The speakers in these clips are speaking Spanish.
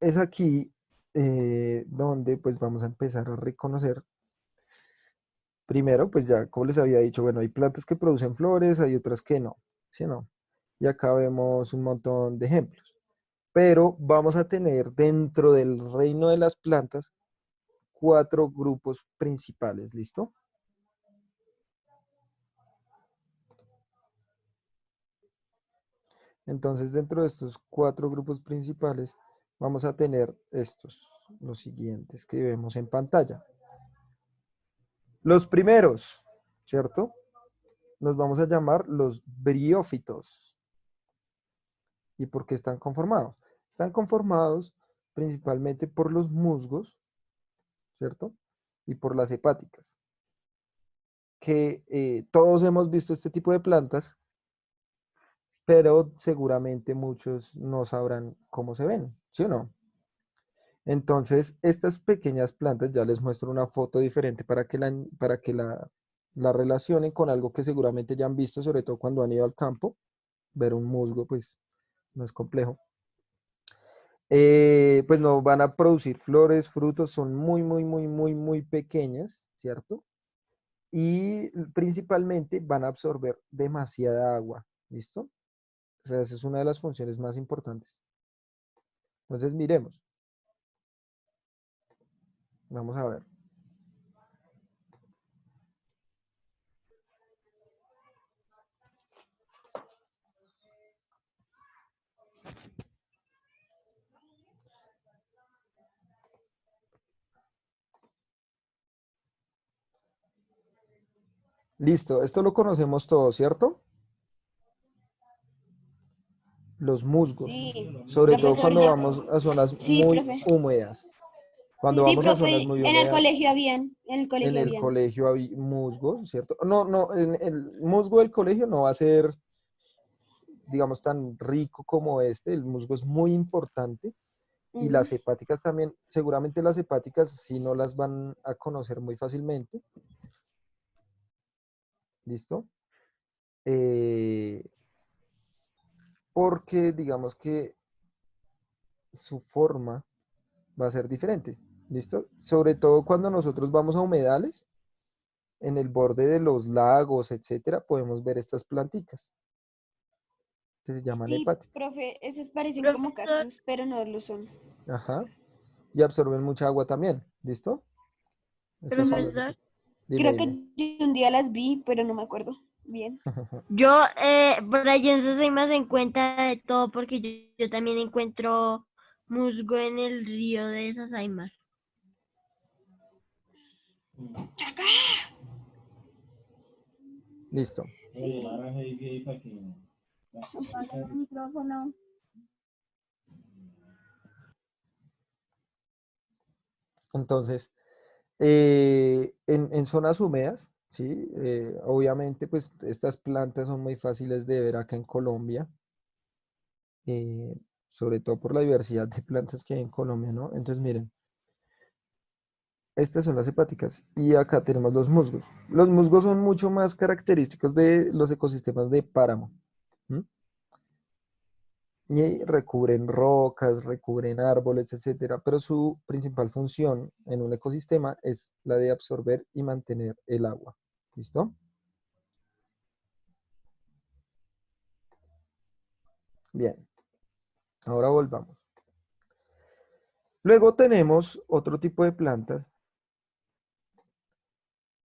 es aquí donde pues vamos a empezar a reconocer. Primero, pues ya como les había dicho, bueno, hay plantas que producen flores, hay otras que no, ¿sí o no? Y acá vemos un montón de ejemplos. Pero vamos a tener dentro del reino de las plantas cuatro grupos principales, ¿listo? Entonces, dentro de estos cuatro grupos principales, vamos a tener estos, los siguientes que vemos en pantalla. Los primeros, ¿cierto? Los vamos a llamar los briófitos. ¿Y por qué están conformados? Están conformados principalmente por los musgos, ¿cierto? Y por las hepáticas, que todos hemos visto este tipo de plantas, pero seguramente muchos no sabrán cómo se ven, ¿sí o no? Entonces, estas pequeñas plantas, ya les muestro una foto diferente para que la relacionen con algo que seguramente ya han visto, sobre todo cuando han ido al campo. Ver un musgo, pues, no es complejo. Pues no van a producir flores, frutos, son muy, muy, muy, muy, muy pequeñas, ¿cierto? Y principalmente van a absorber demasiada agua, ¿listo? O sea, esa es una de las funciones más importantes. Entonces, miremos, vamos a ver. Listo, esto lo conocemos todos, ¿cierto? Los musgos, Sí, sobre todo profesor, cuando vamos a zonas sí, muy profe. húmedas. Cuando Sí, vamos a zonas profe, muy en el húmedas, colegio habían, en el en colegio el habían. colegio hay musgos, ¿cierto? No, no, el musgo del colegio no va a ser, digamos, tan rico como este. El musgo es muy importante. Y Ujú. las hepáticas también, seguramente las hepáticas sí no las van a conocer muy fácilmente. ¿Listo? Eh, Porque digamos que su forma va a ser diferente. ¿Listo? Sobre todo cuando nosotros vamos a humedales, en el borde de los lagos, etcétera, podemos ver estas planticas que se llaman Sí, hepáticas. profe, esos parecen como Profesor, cactus, pero no lo son. Ajá. Y absorben mucha agua también. ¿Listo? Estas son las profesor, hepáticas. Dime, Creo que dime. yo un día las vi, pero no me acuerdo bien. yo por ahí en sus más en cuenta de todo porque yo también encuentro musgo en el río de Sasaima. Listo. Sí. Apaga el micrófono. Entonces, en zonas húmedas, ¿sí? Obviamente, pues estas plantas son muy fáciles de ver acá en Colombia, eh, sobre todo por la diversidad de plantas que hay en Colombia, ¿no? Entonces, miren, estas son las hepáticas y acá tenemos los musgos. Los musgos son mucho más característicos de los ecosistemas de páramo, ¿m? Y recubren rocas, recubren árboles, etcétera, pero su principal función en un ecosistema es la de absorber y mantener el agua. ¿Listo? Bien, ahora volvamos. Luego tenemos otro tipo de plantas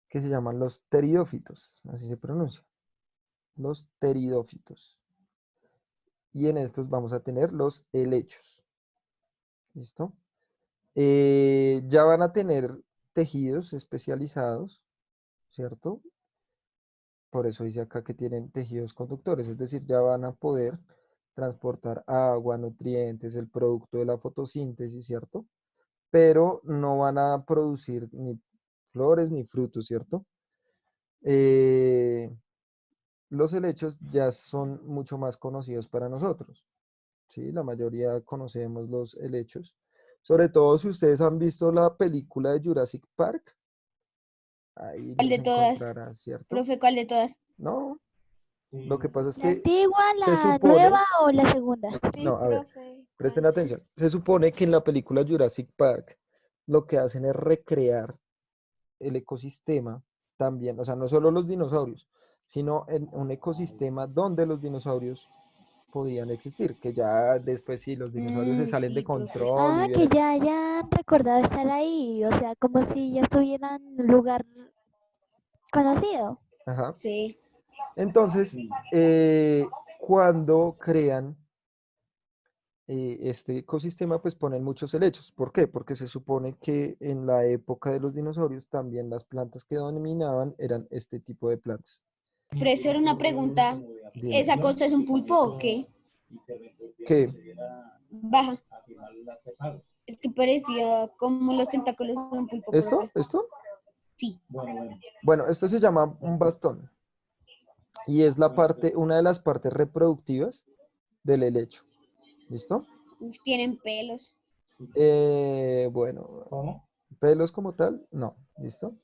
que se llaman los pteridófitos, así se pronuncia, los pteridófitos. Y en estos vamos a tener los helechos. ¿Listo? Ya van a tener tejidos especializados, ¿cierto? Por eso dice acá que tienen tejidos conductores, es decir, ya van a poder transportar agua, nutrientes, el producto de la fotosíntesis, ¿cierto? Pero no van a producir ni flores ni frutos, ¿cierto? Eh, los helechos ya son mucho más conocidos para nosotros, ¿sí? La mayoría conocemos los helechos. Sobre todo si ustedes han visto la película de Jurassic Park, ahí ¿Cuál los de todas? encontrarán, ¿cierto? Profe, ¿cuál de todas? No, Lo que pasa es ¿La que antigua, se la supone, nueva o la segunda? Sí, no, a ver, profe. presten atención. Se supone que en la película Jurassic Park lo que hacen es recrear el ecosistema también, o sea, no solo los dinosaurios, sino en un ecosistema donde los dinosaurios podían existir, que ya después sí los dinosaurios se salen de Sí, profe. control y Ah, que vienen. ya hayan recordado estar ahí, o sea, como si ya estuvieran en un lugar conocido. Ajá. Sí. Entonces, cuando crean este ecosistema, pues ponen muchos helechos. ¿Por qué? Porque se supone que en la época de los dinosaurios también las plantas que dominaban eran este tipo de plantas. Profesor, una pregunta. Dime, ¿Esa cosa es un pulpo o qué? ¿qué? Baja. Es que parecía como los tentáculos de un pulpo, ¿Esto? profe. ¿Esto? Sí. Bueno, esto se llama un bastón y es la parte, una de las partes reproductivas del helecho. ¿Listo? Tienen pelos. Bueno, pelos como tal, no, ¿listo?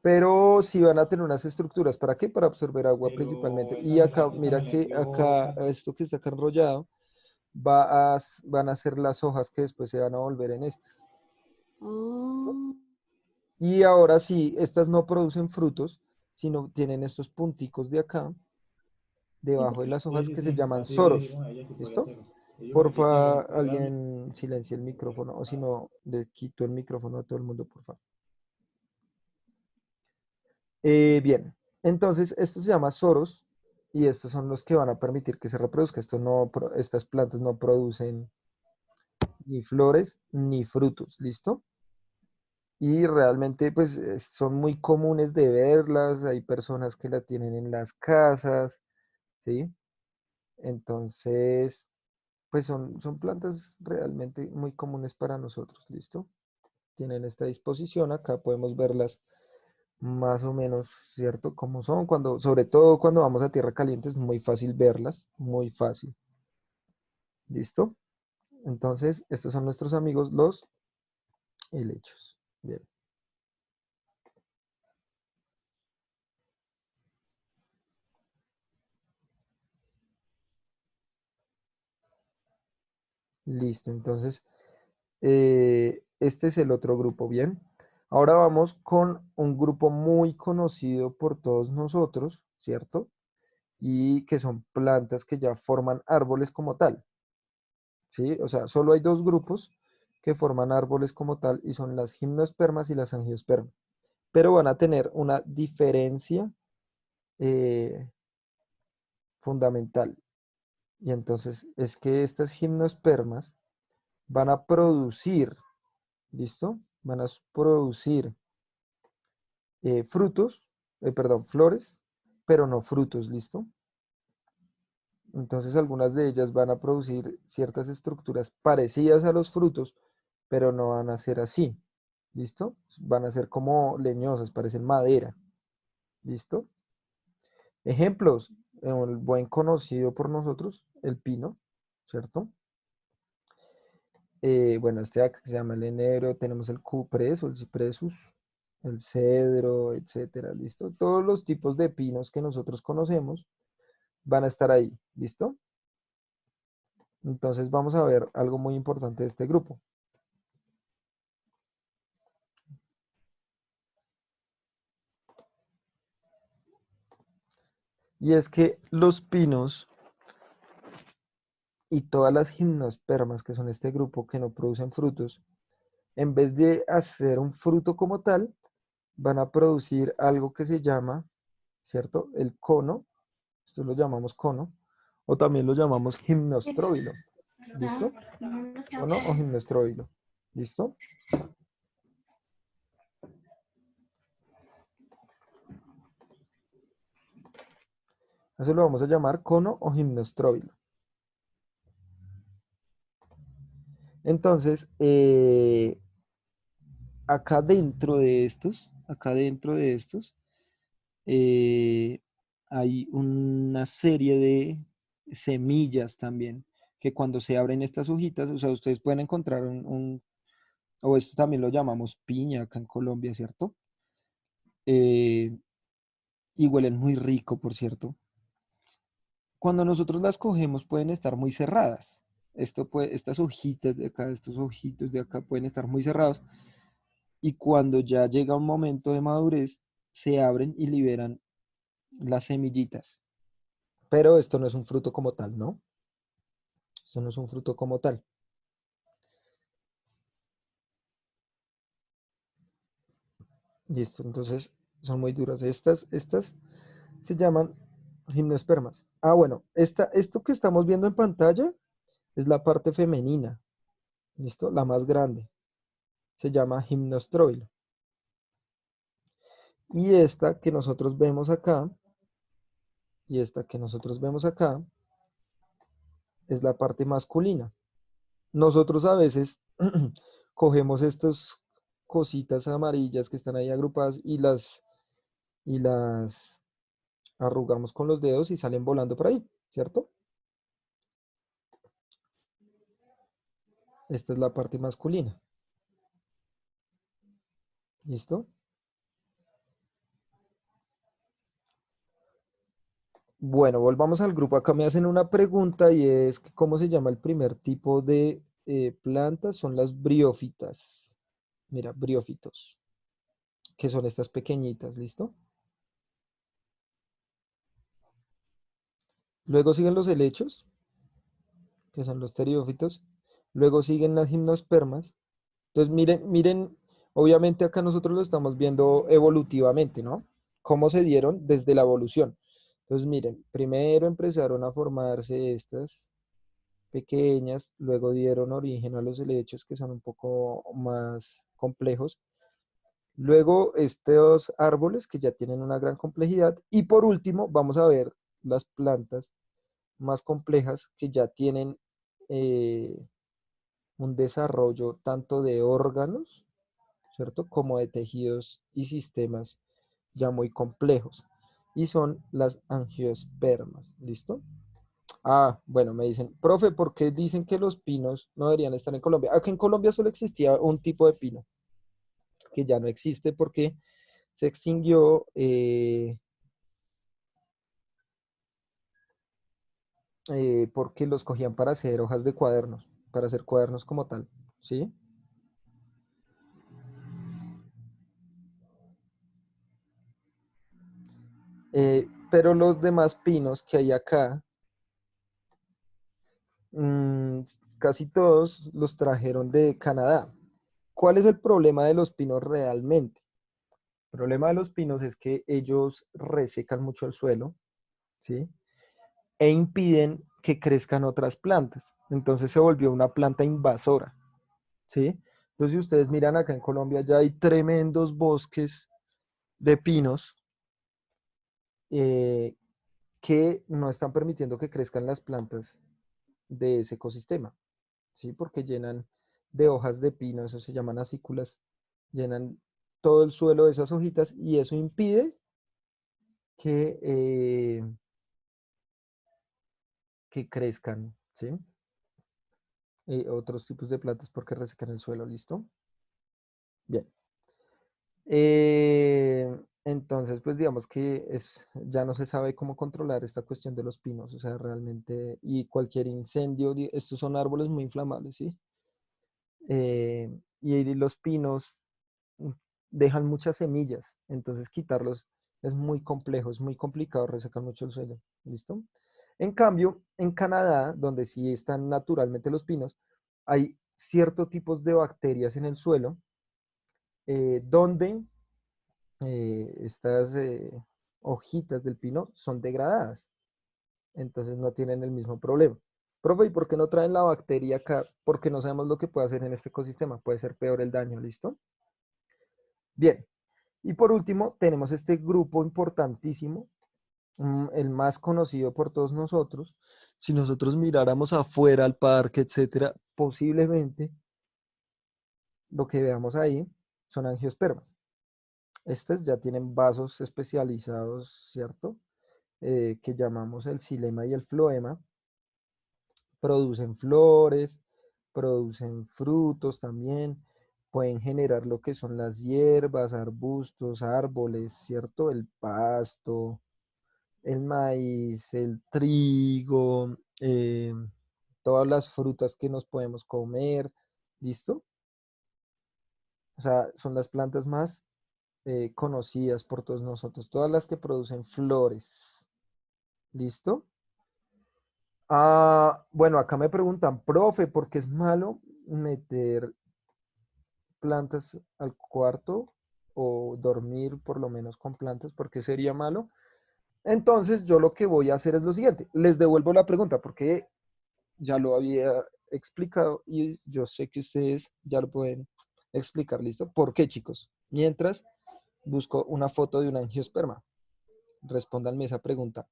Pero sí van a tener unas estructuras. ¿Para qué? Para absorber agua principalmente. Y acá, mira que acá, esto que está acá enrollado, van a ser las hojas que después se van a volver en estas. Ah. Y ahora sí, estas no producen frutos, sino tienen estos punticos de acá, debajo de las hojas que se llaman soros. ¿Listo? Porfa, alguien silencie el micrófono, o si no, le quito el micrófono a todo el mundo, por favor. Bien, entonces esto se llama soros y estos son los que van a permitir que se reproduzca. Estas plantas no producen ni flores ni frutos, ¿listo? Y realmente pues son muy comunes de verlas, hay personas que la tienen en las casas, ¿sí? Entonces, pues son plantas realmente muy comunes para nosotros, ¿listo? Tienen esta disposición, acá podemos verlas más o menos, ¿cierto? Como son, sobre todo cuando vamos a tierra caliente es muy fácil verlas, muy fácil. ¿Listo? Entonces, estos son nuestros amigos los helechos. Bien. Listo, entonces, este es el otro grupo, ¿bien? Ahora vamos con un grupo muy conocido por todos nosotros, ¿cierto? Y que son plantas que ya forman árboles como tal. ¿Sí? O sea, solo hay dos grupos que forman árboles como tal y son las gimnospermas y las angiospermas. Pero van a tener una diferencia eh, fundamental. Y entonces es que estas gimnospermas van a producir, ¿listo? Van a producir frutos, perdón, flores, pero no frutos, ¿listo? Entonces algunas de ellas van a producir ciertas estructuras parecidas a los frutos, pero no van a ser así. ¿Listo? Van a ser como leñosas, parecen madera. ¿Listo? Ejemplos, el buen conocido por nosotros, el pino, ¿cierto? Bueno, este acá que se llama el enero, tenemos el cuprés o el cipresus, el cedro, etcétera, ¿listo? Todos los tipos de pinos que nosotros conocemos van a estar ahí, ¿listo? Entonces vamos a ver algo muy importante de este grupo. Y es que los pinos y todas las gimnospermas, que son este grupo que no producen frutos, en vez de hacer un fruto como tal, van a producir algo que se llama, ¿cierto? El cono, esto lo llamamos cono, o también lo llamamos gimnostróbilo, ¿listo? Cono o gimnostróbilo, ¿listo? Eso lo vamos a llamar cono o gimnostróbilo. Entonces, acá dentro de estos, eh, hay una serie de semillas también, que cuando se abren estas hojitas, o sea, ustedes pueden encontrar o esto también lo llamamos piña acá en Colombia, ¿cierto? Eh, y huelen muy rico, por cierto. Cuando nosotros las cogemos pueden estar muy cerradas. Estas hojitas de acá, estos ojitos de acá pueden estar muy cerrados. Y cuando ya llega un momento de madurez, se abren y liberan las semillitas. Pero esto no es un fruto como tal, ¿no? Esto no es un fruto como tal. Listo, entonces son muy duras. Estas se llaman gimnospermas. Ah, bueno, esto que estamos viendo en pantalla es la parte femenina. ¿Listo? La más grande. Se llama gimnostroilo. Y esta que nosotros vemos acá, es la parte masculina. Nosotros a veces cogemos estas cositas amarillas que están ahí agrupadas y las arrugamos con los dedos y salen volando por ahí, ¿cierto? Esta es la parte masculina. ¿Listo? Bueno, volvamos al grupo. Acá me hacen una pregunta y es que ¿cómo se llama el primer tipo de plantas? Son las briófitas. Mira, briófitos, que son estas pequeñitas, ¿listo? Luego siguen los helechos, que son los teriófitos. Luego siguen las gimnospermas. Entonces, miren, obviamente acá nosotros lo estamos viendo evolutivamente, ¿no? Cómo se dieron desde la evolución. Entonces, miren, primero empezaron a formarse estas pequeñas, luego dieron origen a los helechos que son un poco más complejos. Luego estos árboles que ya tienen una gran complejidad. Y por último, vamos a ver las plantas más complejas que ya tienen eh, un desarrollo tanto de órganos, ¿cierto? Como de tejidos y sistemas ya muy complejos. Y son las angiospermas, ¿listo? Ah, bueno, me dicen, profe, ¿por qué dicen que los pinos no deberían estar en Colombia? Aquí en Colombia solo existía un tipo de pino, que ya no existe porque se extinguió porque los cogían para hacer hojas de cuadernos, para hacer cuadernos como tal, ¿sí? Pero los demás pinos que hay acá, mm, casi todos los trajeron de Canadá. ¿Cuál es el problema de los pinos realmente? El problema de los pinos es que ellos resecan mucho el suelo, ¿sí? E impiden que crezcan otras plantas. Entonces se volvió una planta invasora, ¿sí? Entonces, si ustedes miran acá en Colombia, ya hay tremendos bosques de pinos eh, que no están permitiendo que crezcan las plantas de ese ecosistema, ¿sí? Porque llenan de hojas de pino, eso se llaman acículas, llenan todo el suelo de esas hojitas y eso impide que crezcan, ¿sí? Otros tipos de plantas porque resecan el suelo, ¿listo? Bien. Entonces, pues digamos que ya no se sabe cómo controlar esta cuestión de los pinos, o sea, realmente, y cualquier incendio, estos son árboles muy inflamables, ¿sí? Y los pinos mm, dejan muchas semillas, entonces quitarlos es muy complejo, es muy complicado, resecan mucho el suelo, ¿listo? En cambio, en Canadá, donde sí están naturalmente los pinos, hay ciertos tipos de bacterias en el suelo donde estas hojitas del pino son degradadas, entonces no tienen el mismo problema. Profe, ¿y por qué no traen la bacteria acá? Porque no sabemos lo que puede hacer en este ecosistema, puede ser peor el daño, ¿listo? Bien, y por último tenemos este grupo importantísimo, el más conocido por todos nosotros. Si nosotros miráramos afuera al parque, etcétera, posiblemente lo que veamos ahí son angiospermas. Estas ya tienen vasos especializados, ¿cierto? Que llamamos el xilema y el floema. Producen flores, producen frutos también, pueden generar lo que son las hierbas, arbustos, árboles, ¿cierto? El pasto, el maíz, el trigo, todas las frutas que nos podemos comer, ¿listo? O sea, son las plantas más conocidas por todos nosotros, todas las que producen flores, ¿listo? Ah, bueno, acá me preguntan, profe, ¿por qué es malo meter plantas al cuarto o dormir por lo menos con plantas? ¿Por qué sería malo? Entonces, yo lo que voy a hacer es lo siguiente, les devuelvo la pregunta porque ya lo había explicado y yo sé que ustedes ya lo pueden explicar, ¿listo? ¿Por qué, chicos? Mientras busco una foto de un angiosperma. Respóndanme esa pregunta.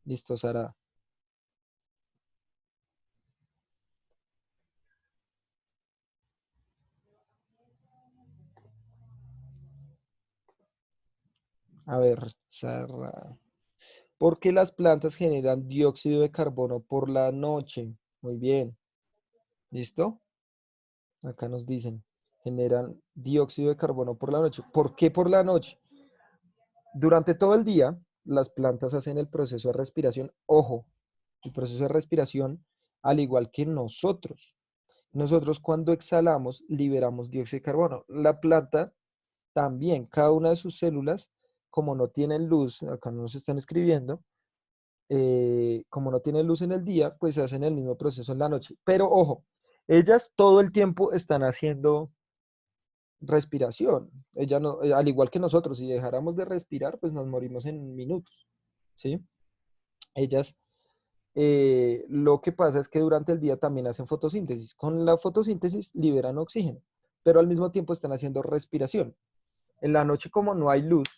Listo, Sara. A ver, Sara. ¿Por qué las plantas generan dióxido de carbono por la noche? Muy bien. ¿Listo? Acá nos dicen, generan dióxido de carbono por la noche. ¿Por qué por la noche? Durante todo el día, las plantas hacen el proceso de respiración. Ojo, el proceso de respiración, al igual que nosotros. Nosotros cuando exhalamos, liberamos dióxido de carbono. La planta también, cada una de sus células, como no tienen luz, acá no nos están escribiendo, como no tienen luz en el día, pues hacen el mismo proceso en la noche. Pero ojo, ellas todo el tiempo están haciendo respiración. Ella no, al igual que nosotros, si dejáramos de respirar, pues nos morimos en minutos, ¿sí? Ellas, lo que pasa es que durante el día también hacen fotosíntesis. Con la fotosíntesis liberan oxígeno, pero al mismo tiempo están haciendo respiración. En la noche, como no hay luz,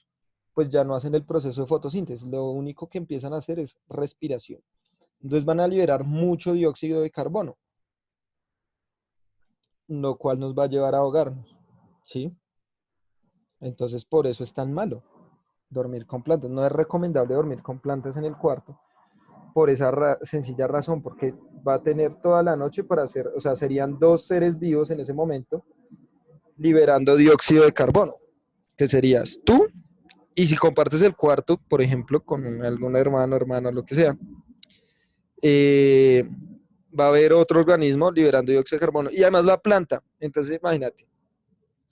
pues ya no hacen el proceso de fotosíntesis. Lo único que empiezan a hacer es respiración. Entonces van a liberar mucho dióxido de carbono, lo cual nos va a llevar a ahogarnos, ¿sí? Entonces por eso es tan malo dormir con plantas. No es recomendable dormir con plantas en el cuarto por esa sencilla razón, porque va a tener toda la noche para hacer, o sea, serían dos seres vivos en ese momento liberando dióxido de carbono, que serías tú, y si compartes el cuarto, por ejemplo, con algún hermano, hermana, lo que sea, eh, va a haber otro organismo liberando dióxido de carbono, y además la planta, entonces imagínate,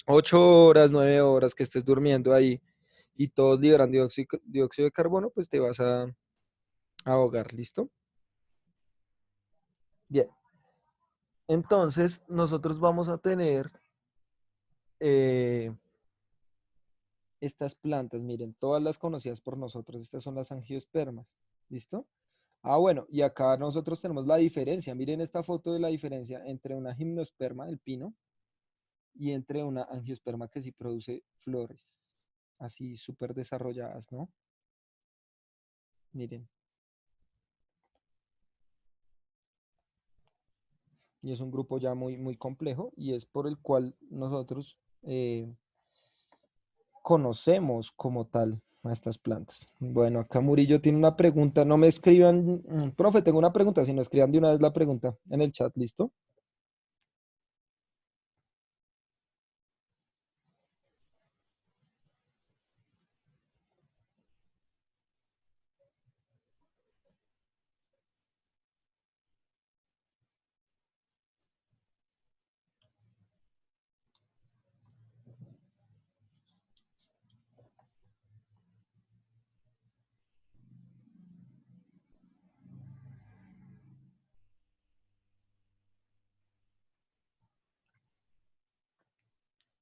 8 horas, 9 horas que estés durmiendo ahí, y todos liberan dióxido de carbono, pues te vas a ahogar, ¿listo? Bien, entonces nosotros vamos a tener eh, estas plantas, miren, todas las conocidas por nosotros, estas son las angiospermas, ¿listo? Ah, bueno, y acá nosotros tenemos la diferencia, miren esta foto de la diferencia entre una gimnosperma, el pino, y entre una angiosperma que sí produce flores, así súper desarrolladas, ¿no? Miren, y es un grupo ya muy, muy complejo y es por el cual nosotros conocemos como tal a estas plantas. Bueno, acá Murillo tiene una pregunta. No me escriban, profe, tengo una pregunta, sino escriban de una vez la pregunta en el chat, ¿listo?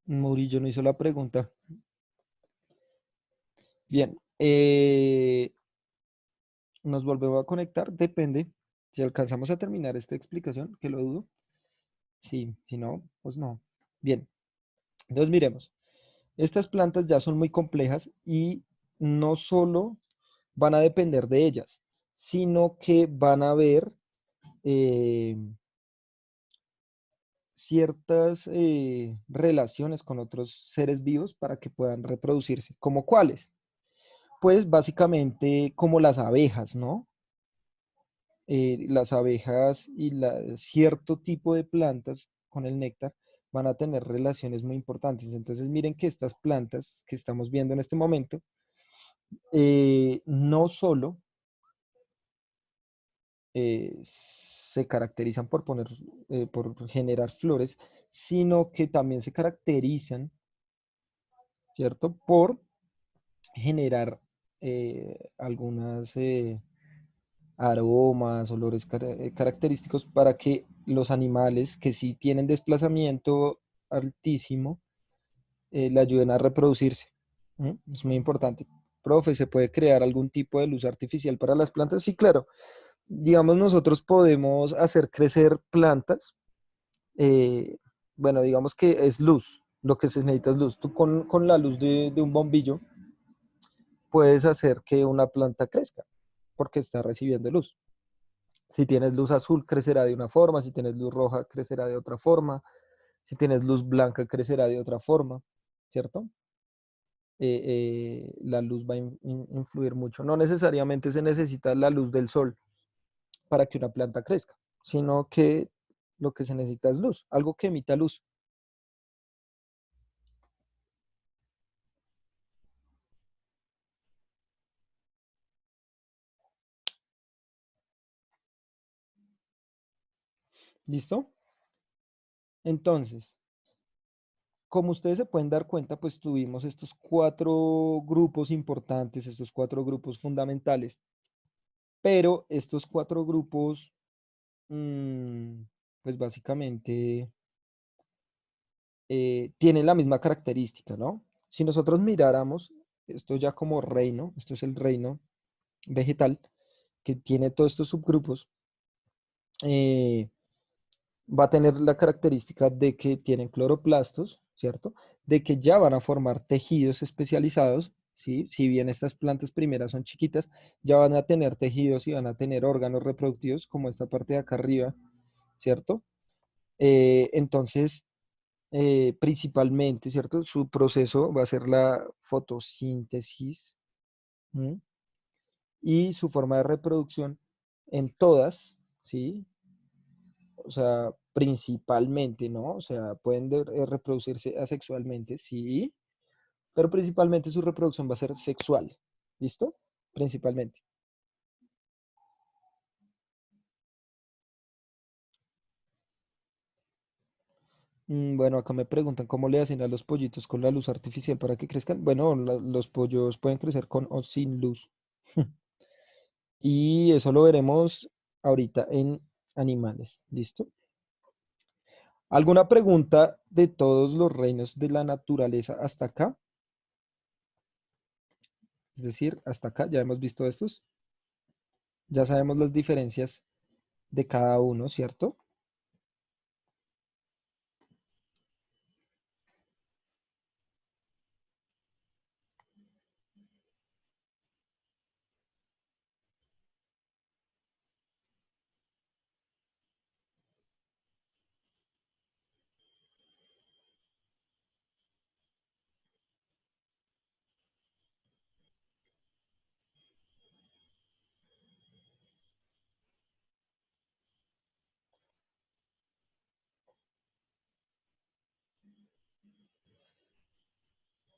Murillo no hizo la pregunta. Bien, nos volvemos a conectar, depende. Si alcanzamos a terminar esta explicación, que lo dudo. Sí, si no, pues no. Bien, entonces miremos. Estas plantas ya son muy complejas y no solo van a depender de ellas, sino que van a haber eh, ciertas relaciones con otros seres vivos para que puedan reproducirse. ¿Como cuáles? Pues básicamente como las abejas, ¿no? Las abejas y cierto tipo de plantas con el néctar van a tener relaciones muy importantes. Entonces miren que estas plantas que estamos viendo en este momento no solo se caracterizan por generar flores, sino que también se caracterizan, ¿cierto? Por generar algunas aromas, olores característicos para que los animales que sí tienen desplazamiento altísimo le ayuden a reproducirse. ¿Mm? Es muy importante. Profe, ¿se puede crear algún tipo de luz artificial para las plantas? Sí, claro. Digamos, nosotros podemos hacer crecer plantas. eh, bueno, digamos que es luz. Lo que se necesita es luz. Tú con la luz de un bombillo puedes hacer que una planta crezca porque está recibiendo luz. Si tienes luz azul, crecerá de una forma. Si tienes luz roja, crecerá de otra forma. Si tienes luz blanca, crecerá de otra forma, ¿cierto? La luz va a influir mucho. No necesariamente se necesita la luz del sol para que una planta crezca, sino que lo que se necesita es luz, algo que emita luz. ¿Listo? Entonces, como ustedes se pueden dar cuenta, pues tuvimos estos cuatro grupos importantes, estos cuatro grupos fundamentales, pero estos cuatro grupos, mm, pues básicamente tienen la misma característica, ¿no? Si nosotros miráramos esto ya como reino, esto es el reino vegetal, que tiene todos estos subgrupos, eh, va a tener la característica de que tienen cloroplastos, ¿cierto? De que ya van a formar tejidos especializados, ¿sí? Si bien estas plantas primeras son chiquitas, ya van a tener tejidos y van a tener órganos reproductivos, como esta parte de acá arriba, ¿cierto? Entonces, principalmente, ¿cierto? Su proceso va a ser la fotosíntesis. ¿M? Y su forma de reproducción en todas, ¿sí? O sea, principalmente, ¿no? O sea, pueden reproducirse asexualmente, sí, pero principalmente su reproducción va a ser sexual, ¿listo? Principalmente. Bueno, acá me preguntan cómo le hacen a los pollitos con la luz artificial para que crezcan. Bueno, los pollos pueden crecer con o sin luz. Y eso lo veremos ahorita en animales, ¿listo? ¿Alguna pregunta de todos los reinos de la naturaleza hasta acá? Es decir, hasta acá ya hemos visto estos. Ya sabemos las diferencias de cada uno, ¿cierto?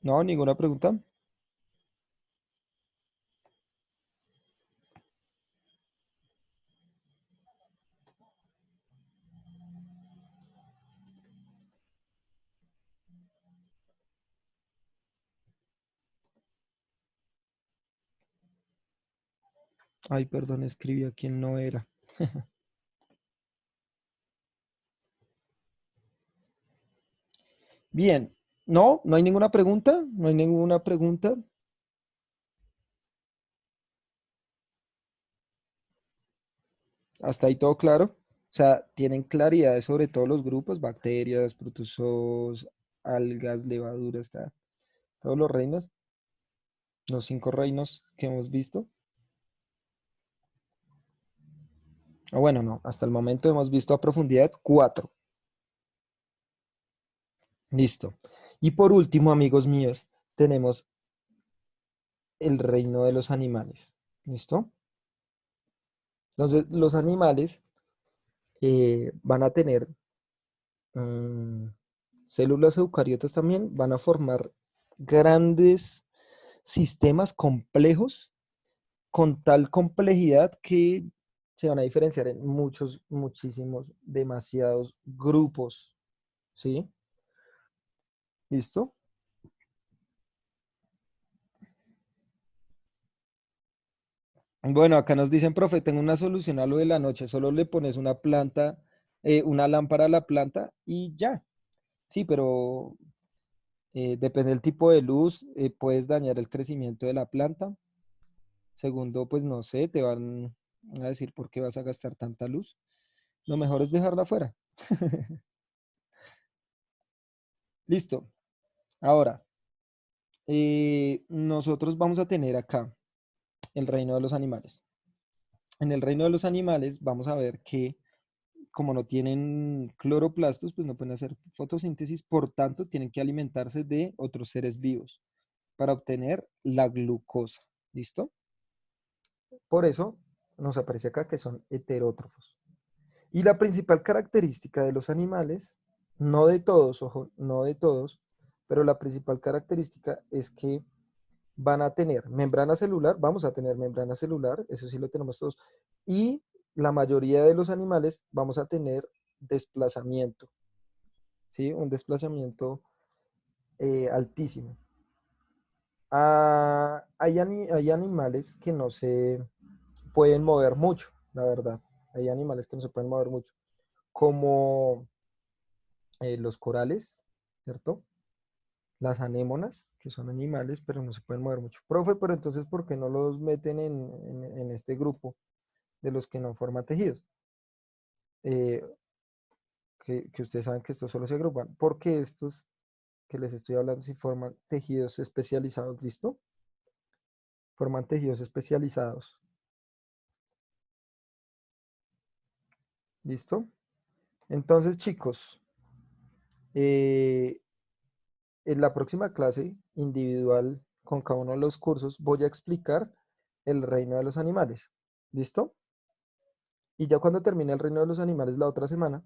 No, ninguna pregunta. Ay, perdón, escribí a quien no era. Bien. No, no hay ninguna pregunta. No hay ninguna pregunta. Hasta ahí todo claro. O sea, tienen claridad sobre todos los grupos, bacterias, protozoos, algas, levaduras, todos los reinos, los 5 reinos que hemos visto. Ah, bueno, no, hasta el momento hemos visto a profundidad 4. Listo. Y por último, amigos míos, tenemos el reino de los animales. ¿Listo? Entonces, los animales van a tener mm, células eucariotas también, van a formar grandes sistemas complejos con tal complejidad que se van a diferenciar en muchos, muchísimos, demasiados grupos, ¿sí? ¿Listo? Bueno, acá nos dicen, profe, tengo una solución a lo de la noche, solo le pones una planta, una lámpara a la planta y ya. Sí, pero depende del tipo de luz, puedes dañar el crecimiento de la planta. Segundo, pues no sé, te van a decir por qué vas a gastar tanta luz. Lo mejor es dejarla fuera. Listo. Ahora, nosotros vamos a tener acá el reino de los animales. En el reino de los animales vamos a ver que como no tienen cloroplastos, pues no pueden hacer fotosíntesis, por tanto tienen que alimentarse de otros seres vivos para obtener la glucosa. ¿Listo? Por eso nos aparece acá que son heterótrofos. Y la principal característica de los animales, no de todos, ojo, no de todos, pero la principal característica es que van a tener membrana celular, vamos a tener membrana celular, eso sí lo tenemos todos, y la mayoría de los animales vamos a tener desplazamiento, ¿sí? Un desplazamiento altísimo. Hay animales que no se pueden mover mucho, la verdad. Hay animales que no se pueden mover mucho, como los corales, ¿cierto? Las anémonas, que son animales, pero no se pueden mover mucho. Profe, pero entonces, ¿por qué no los meten en este grupo de los que no forman tejidos? Eh, que ustedes saben que estos solo se agrupan, porque estos que les estoy hablando si forman tejidos especializados, ¿listo? Forman tejidos especializados, ¿listo? Entonces, chicos, eh, en la próxima clase individual con cada uno de los cursos voy a explicar el reino de los animales, ¿listo? Y ya cuando termine el reino de los animales la otra semana,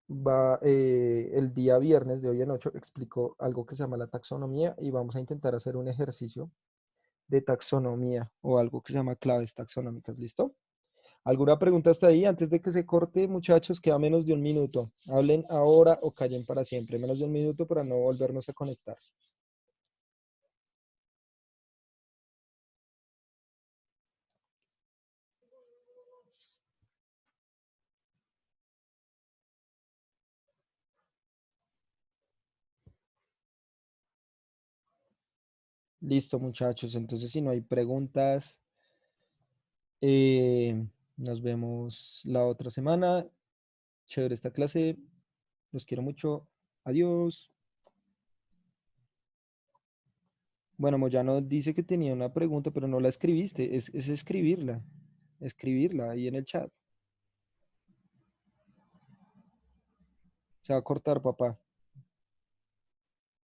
el día viernes de hoy en 8 explico algo que se llama la taxonomía y vamos a intentar hacer un ejercicio de taxonomía o algo que se llama claves taxonómicas, ¿listo? ¿Alguna pregunta hasta ahí? Antes de que se corte, muchachos, queda menos de un minuto. Hablen ahora o callen para siempre. Menos de un minuto para no volvernos a conectar. Listo, muchachos. Entonces, si no hay preguntas, nos vemos la otra semana. Chévere esta clase. Los quiero mucho. Adiós. Bueno, Moyano dice que tenía una pregunta, pero no la escribiste. Es escribirla. Escribirla ahí en el chat. Se va a cortar, papá.